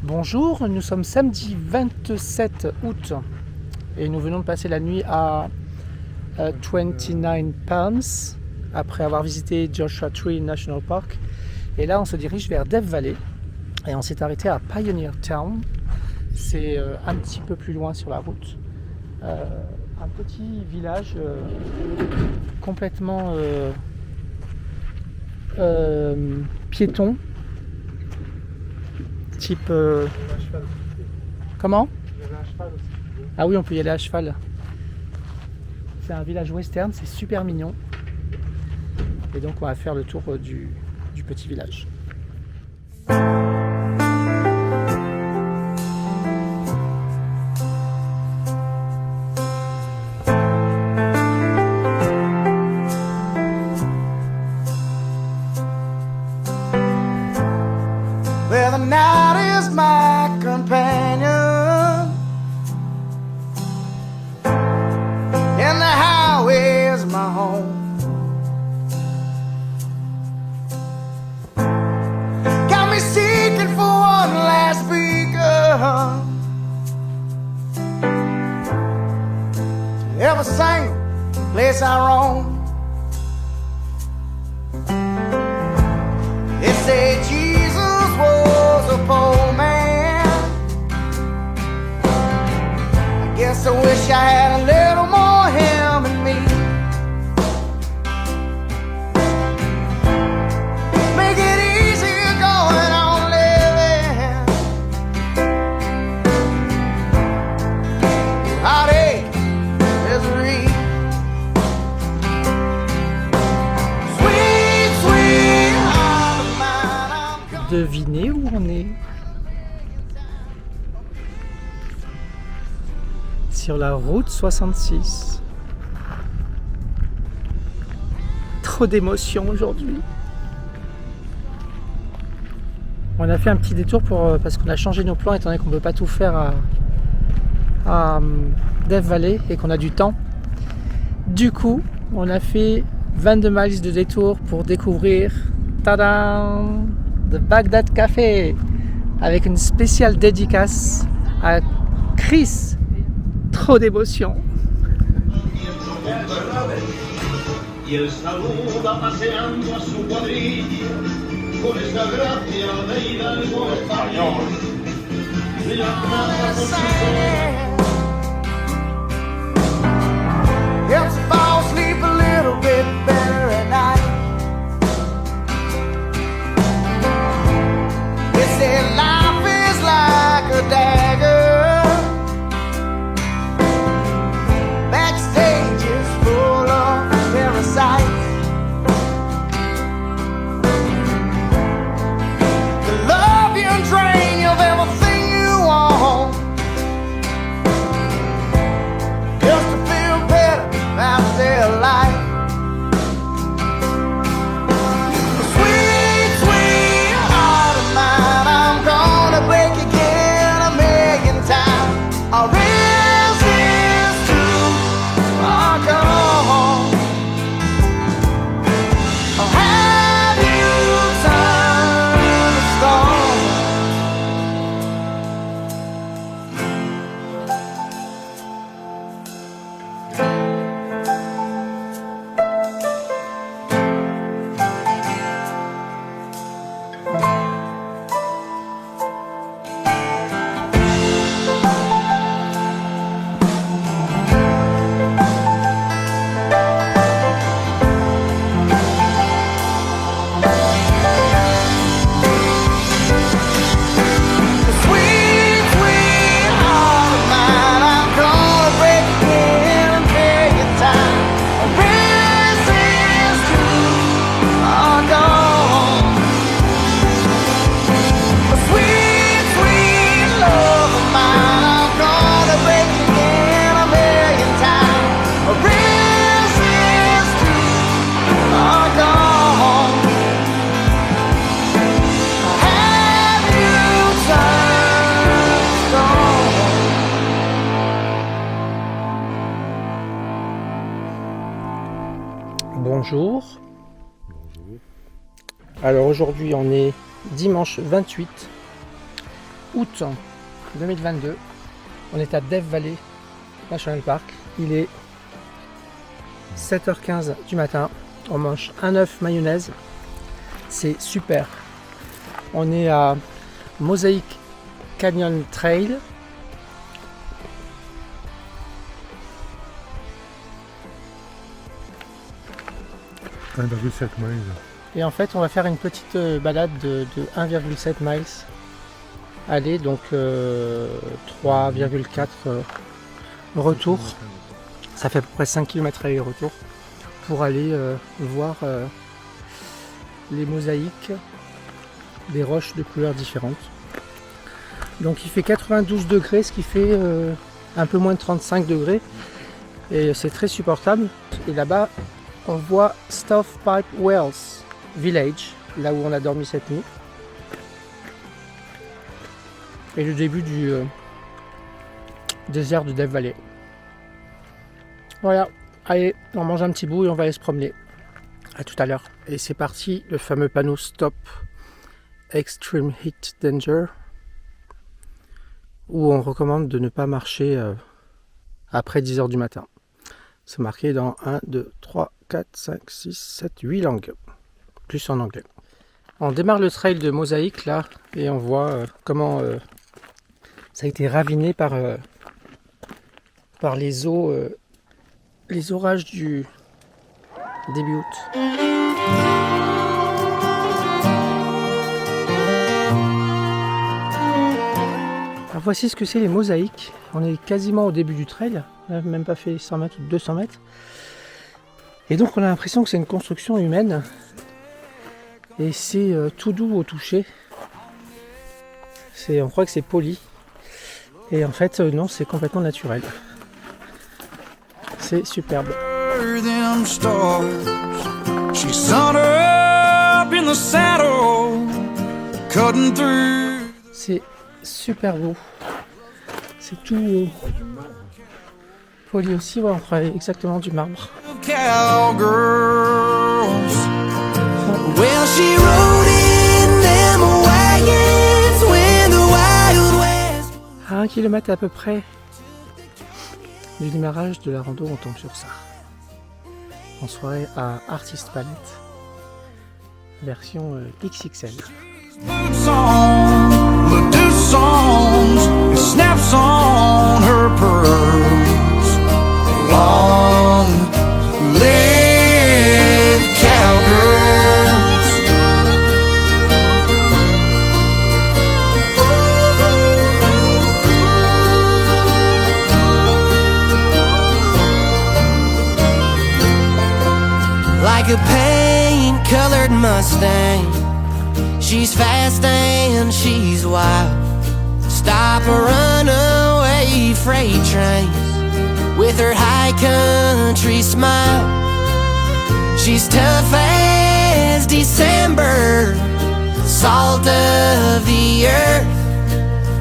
Bonjour, nous sommes samedi 27 août et nous venons de passer la nuit à 29 Palms après avoir visité Joshua Tree National Park. Et là on se dirige vers Death Valley et on s'est arrêté à Pioneer Town. C'est un petit peu plus loin sur la route. Un petit village complètement piéton. Type comment? Ah oui, on peut y aller à cheval. C'est un village western, c'est super mignon. Et donc on va faire le tour du petit village. Well, the night is my companion, and the highway is my home. Got me seeking for one last beacon to every single place I roam. They say Jesus was a poor man. I guess I wish I had a little more him in me. Make it easier going on living. Heartache, misery. Sweet, sweet heart of mine, I'm coming. Devinez où on est? Sur la route 66. Trop d'émotions aujourd'hui. On a fait un petit détour parce qu'on a changé nos plans étant donné qu'on ne peut pas tout faire à Death Valley et qu'on a du temps. Du coup, on a fait 22 miles de détour pour découvrir tadam, The Baghdad Café avec une spéciale dédicace à Chris. Trop d'émotion. Y él saluda paseando a su cuadrilla con esa gracia de hidalgo español. La plaza por sí sola. Helps if I sleep a little bit better at night. They say life is like a dagger. Backstage is full of parasites. The love you and drain you of everything you want. Just to feel better about their life. Sweet, sweet heart of mine, I'm gonna break again a million times. I'll resist to walk on. I'll have you turn to stone. Sweet, sweet heart of mine, I'm gonna break again a million times. I'll resist to walk on. Sweet, sweet love of mine, I'm gonna break again a million times. I'll resist to walk on. I'll have you turn to stone. Bonjour. Alors aujourd'hui on est dimanche 28 août 2022. On est à Death Valley National Park. Il est 7h15 du matin. On mange un œuf mayonnaise. C'est super. On est à Mosaic Canyon Trail. « 1,7 miles. Et en fait, on va faire une petite balade de 1,7 miles. Aller, donc 3,4 retour. Ça fait à peu près 5 km aller-retour pour aller voir les mosaïques des roches de couleurs différentes. Donc il fait 92 degrés, ce qui fait un peu moins de 35 degrés. Et c'est très supportable. Et là-bas, on voit Stovepipe Wells Village, là où on a dormi cette nuit. Et le début du désert de Death Valley. Voilà, allez, on mange un petit bout et on va aller se promener. À tout à l'heure. Et c'est parti, le fameux panneau Stop Extreme Heat Danger, où on recommande de ne pas marcher après 10h du matin. C'est marqué dans 1, 2, 3, 4, 5, 6, 7, 8 langues. Plus en anglais. On démarre le trail de Mosaïque là et on voit comment ça a été raviné par les eaux, les orages du début août. Alors voici ce que c'est les mosaïques. On est quasiment au début du trail. On n'a même pas fait 100 mètres ou 200 mètres. Et donc on a l'impression que c'est une construction humaine. Et c'est tout doux au toucher. On croit que c'est poli. Et en fait non, c'est complètement naturel. C'est superbe. Them stars. She sat up in the saddle, cutting through. C'est super beau. C'est tout poli aussi. Ouais, on croirait exactement du marbre. Cowgirls. Well, she rode in them wagons when the Wild West. À 1 km à peu près du démarrage de la rando, on tombe sur ça. En soirée à Artist Palette, version XXL. Boots on, Medusa's, and snaps on her pearls. Long live cowgirls. Like a paint-colored Mustang, she's fast and she's wild. Stop a runaway freight train with her high country smile. She's tough as December, salt of the earth,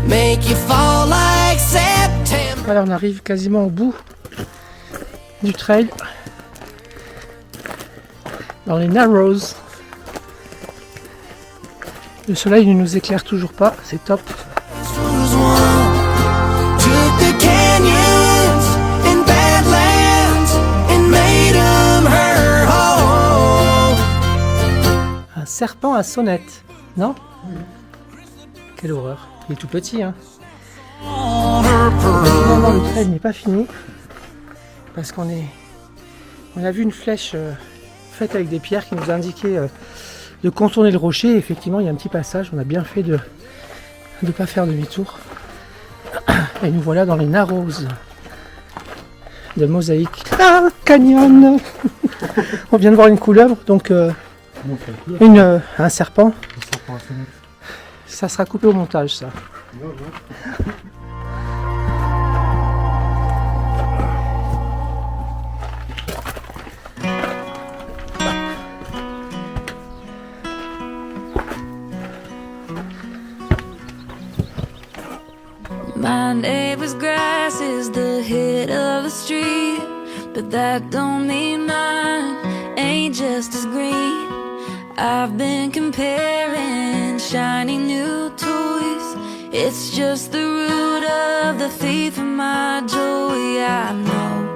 make you fall like September. Voilà, on arrive quasiment au bout du trail. Dans les Narrows. Le soleil ne nous éclaire toujours pas, c'est top. Took the canyons and badlands and made 'em her home. Un serpent à sonnette, non? Quelle horreur. Il est tout petit, hein. On her Finalement, pearls. le trail n'est pas fini. Parce qu'on a vu une flèche faite avec des pierres qui nous indiquait de contourner le rocher. Et effectivement, il y a un petit passage. On a bien fait de ne pas faire demi-tour. Et nous voilà dans les Narrows de Mosaïque. Ah, canyon. On vient de voir une couleuvre, donc un serpent. Ça sera coupé au montage, ça. My neighbor's grass is the hit of the street, but that don't mean mine ain't just as green. I've been comparing shiny new toys It's just the root of the thief of my joy. I know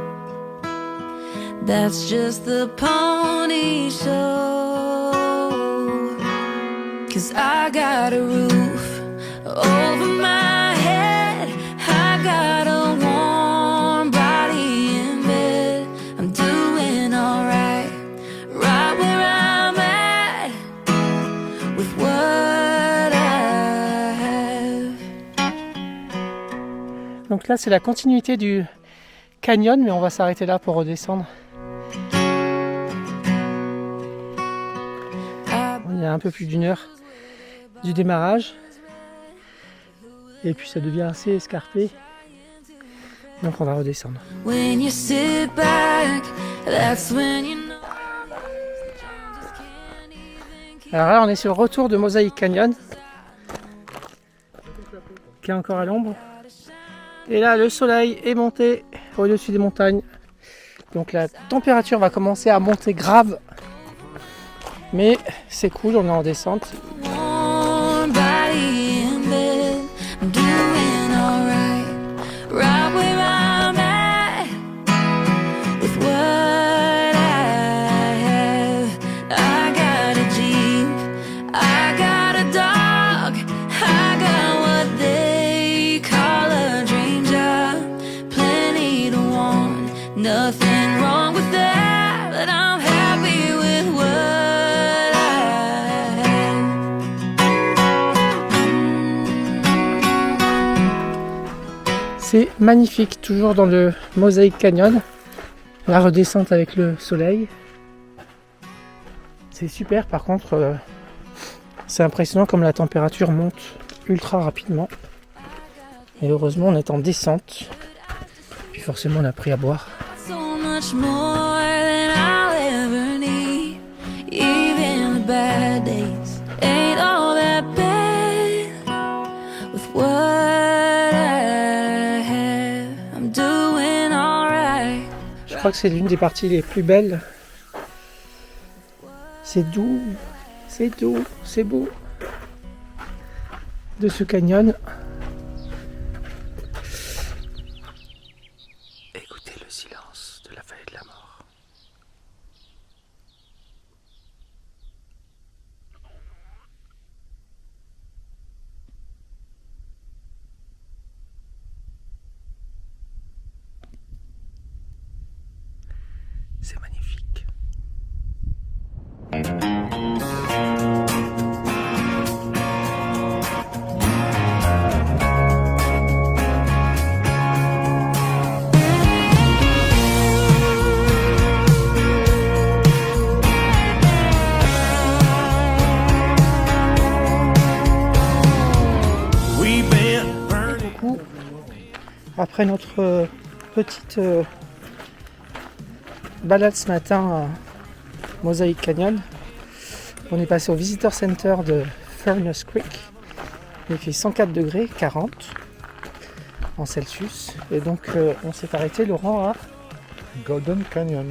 that's just the pony show. 'Cause I got a roof over my head, I got a warm body in bed. I'm doing alright, right where I'm at, with what I have. Donc là c'est la continuité du canyon, mais on va s'arrêter là pour redescendre. Il y a un peu plus d'une heure du démarrage. Et puis ça devient assez escarpé. Donc on va redescendre. When you sit back, that's when you know. Alors là on est sur le retour de Mosaic Canyon, qui est encore à l'ombre. Et là le soleil est monté au-dessus des montagnes. Donc la température va commencer à monter grave. Mais c'est cool, on est en descente. Warm body in bed, I'm doing alright, right where I'm at, with what I have. I got a Jeep, I got a dog, I got what they call a dream job. Plenty to want, nothing wrong with that, but I'm happy with what C'est magnifique, toujours dans le Mosaic Canyon. La redescente avec le soleil. C'est super, par contre, c'est impressionnant comme la température monte ultra rapidement. Et heureusement, on est en descente. Puis forcément, on a pris à boire. so much more than I'll ever need. Even the bad days ain't all that bad. With what I have, I'm doing alright. Je crois que c'est l'une des parties les plus belles. C'est doux, c'est beau de ce canyon. Écoutez le silence de la vallée de la mort. C'est magnifique. We've been burning. Du coup, après notre petite balade ce matin à Mosaic Canyon, on est passé au Visitor Center de Furnace Creek. Il fait 104 degrés 40 en Celsius. Et donc on s'est arrêté, Laurent, à Golden Canyon.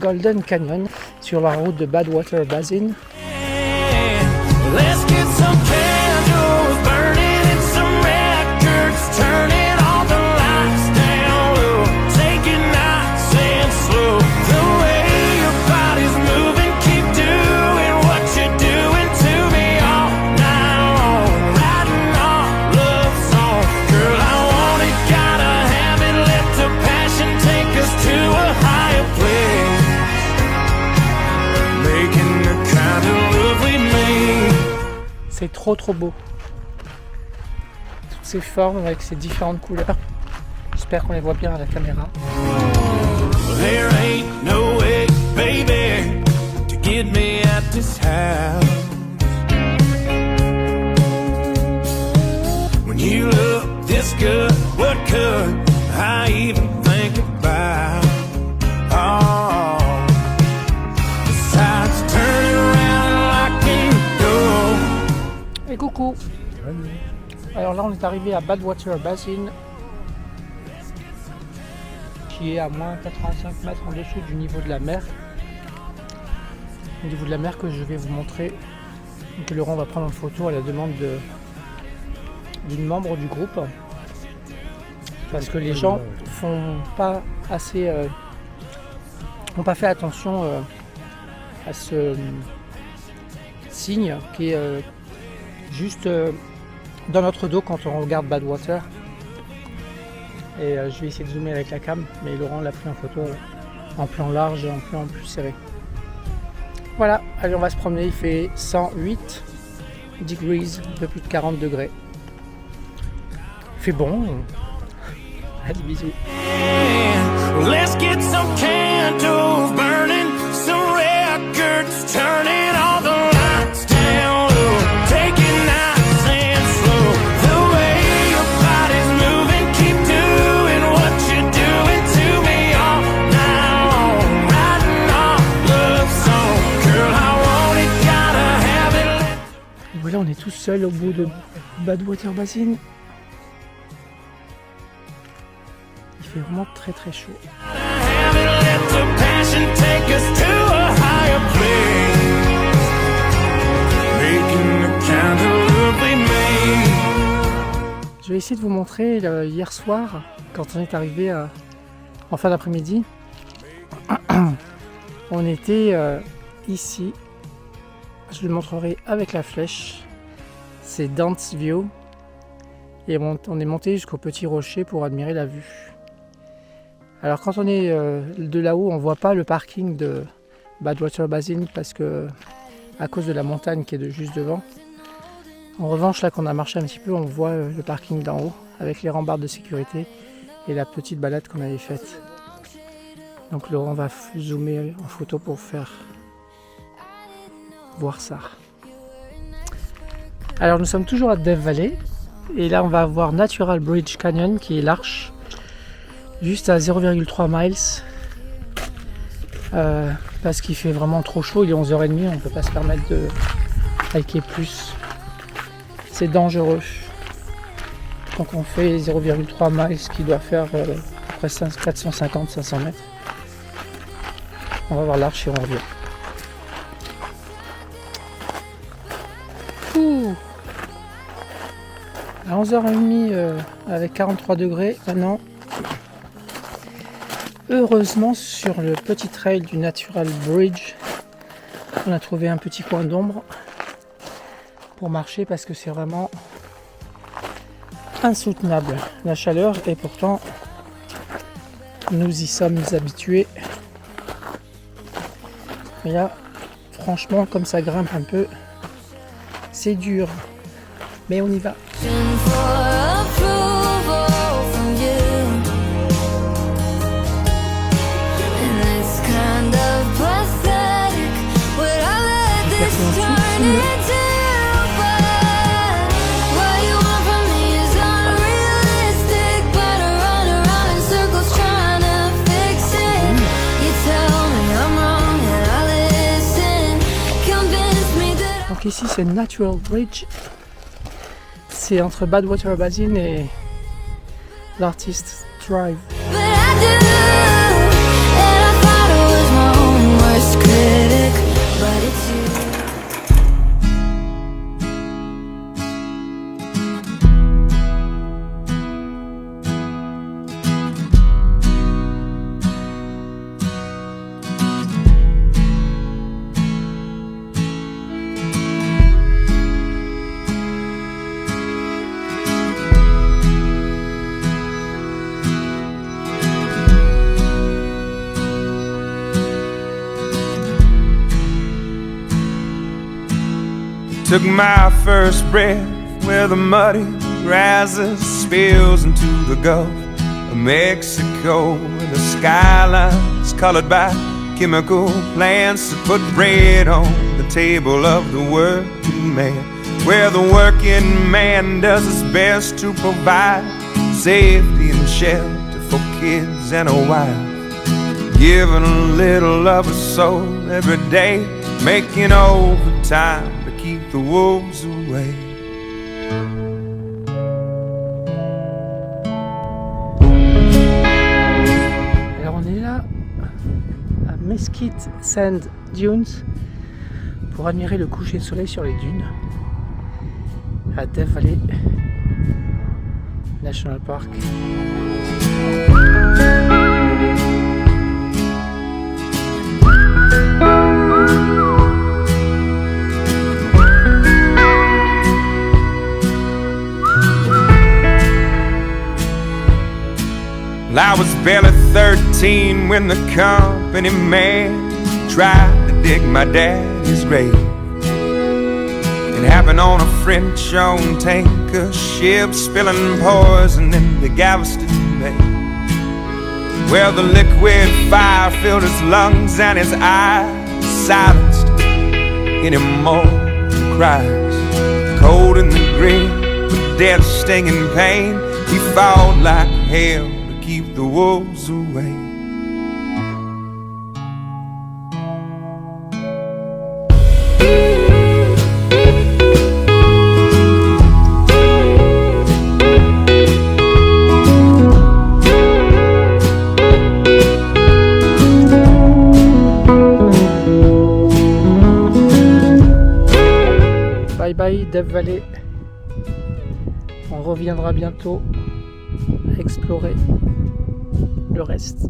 Golden Canyon sur la route de Badwater Basin. Let's get some candles burning and some records turning, all the lights down low, take it nice and slow. The way your body's moving, keep doing what you're doing to me all night long, writing our love song. Girl, I want it, gotta have it, let the passion take us to a higher place, making the kind of love we made. C'est trop beau. Toutes ces formes avec ces différentes couleurs. J'espère qu'on les voit bien à la caméra. There ain't no way, baby, to get me at this house. When you look this good, what could I even think about? Oh, besides turning around and locking the door. Et coucou. Alors là on est arrivé à Badwater Basin, qui est à moins 85 mètres en dessous du niveau de la mer. Le niveau de la mer que je vais vous montrer, que Laurent va prendre en photo à la demande d'une membre du groupe. Parce que les gens font pas assez, n'ont pas fait attention à ce signe qui est juste dans notre dos quand on regarde Badwater. Et je vais essayer de zoomer avec la cam, mais Laurent l'a pris en photo en plan large et en plan plus serré. Voilà, allez, on va se promener. Il fait 108 degrees, un peu plus de 40 degrés. Il fait bon. Allez, bisous. Let's get some candles burning, some records turning, all the lights down low, take it nice and slow. The way your body's moving, keep doing what you're doing to me all night long, writing off love song. Girl, I want it, gotta have it. Et voilà, on est tous seuls au bout de Badwater Basin. Il fait vraiment très très chaud. Have it, let the passion take us to a higher place, making the kind of love we made. Je vais essayer de vous montrer hier soir, quand on est arrivé en fin d'après-midi. On était ici. Je le montrerai avec la flèche. C'est Dance View. Et on est monté jusqu'au petit rocher pour admirer la vue. Alors quand on est de là-haut, on ne voit pas le parking de Badwater Basin parce que à cause de la montagne qui est juste devant. En revanche, là qu'on a marché un petit peu, on voit le parking d'en haut avec les rambardes de sécurité et la petite balade qu'on avait faite. Donc Laurent va zoomer en photo pour faire voir ça. Alors nous sommes toujours à Death Valley et là on va voir Natural Bridge Canyon qui est l'arche. Juste à 0,3 miles parce qu'il fait vraiment trop chaud, il est 11h30, on ne peut pas se permettre de hiker plus, c'est dangereux. Donc on fait 0,3 miles qui doit faire à peu près 450-500 mètres. On va voir l'arche et on revient. Ouh. À 11h30 avec 43 degrés maintenant. Heureusement, sur le petit trail du Natural Bridge, on a trouvé un petit coin d'ombre pour marcher parce que c'est vraiment insoutenable la chaleur et pourtant nous y sommes habitués. Mais là, franchement, comme ça grimpe un peu, c'est dur, mais on y va. Donc ici c'est Natural Bridge, c'est entre Badwater Basin et l'Artist Drive. Took my first breath where the muddy rises, spills into the Gulf of Mexico, where the skyline's colored by chemical plants that put bread on the table of the working man, where the working man does his best to provide safety and shelter for kids and a wife, giving a little of a soul every day, making overtime to keep the wolves away. Alors on est là à Mesquite Sand Dunes pour admirer le coucher de soleil sur les dunes à Death Valley. National Park. Well, I was barely 13 when the company man tried to dig my daddy's grave. It happened on a French-owned tanker ship, spilling poison into Galveston Bay, where the liquid fire filled his lungs and his eyes silenced any more cries. Cold in the grip, with death stinging pain, he fought like hell to keep the wolves away. Bye bye Death Valley. On reviendra bientôt explorer le reste.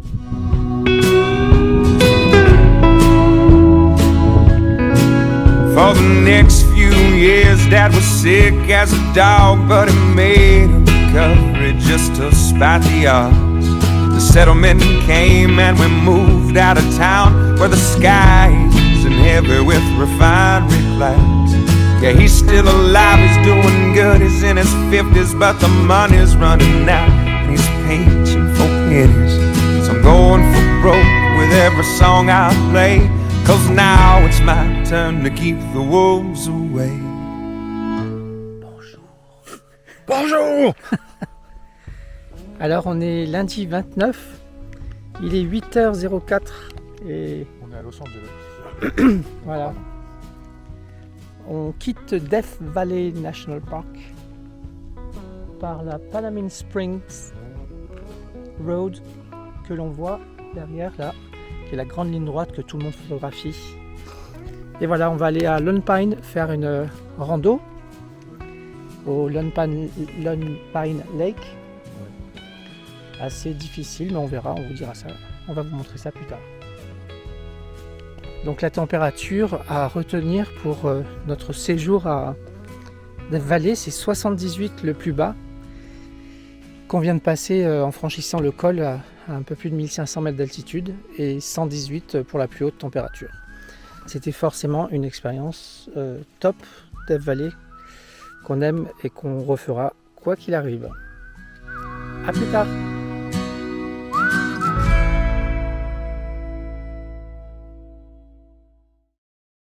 For the next few years, Dad was sick as a dog, but he made a recovery just to spite the odds. The settlement came and we moved out of town, where the sky isn't heavy with refinery clouds. Yeah, he's still alive, he's doing good, he's in his 50s, but the money's running out and he's pinching for pennies. So I'm going for broke with every song I play, 'cause now it's my turn to keep the wolves away. Bonjour. Alors on est lundi 29, il est 8h04 et On est à Los Angeles. voilà. On quitte Death Valley National Park par la Palamine Springs Road que l'on voit derrière là, qui est la grande ligne droite que tout le monde photographie. Et voilà, on va aller à Lone Pine faire une rando au Lone Pine Lake. Assez difficile, mais on verra, on vous dira ça. On va vous montrer ça plus tard. Donc la température à retenir pour notre séjour à Death Valley, c'est 78 le plus bas, qu'on vient de passer en franchissant le col à un peu plus de 1500 mètres d'altitude, et 118 pour la plus haute température. C'était forcément une expérience top Death Valley qu'on aime et qu'on refera quoi qu'il arrive. A plus tard.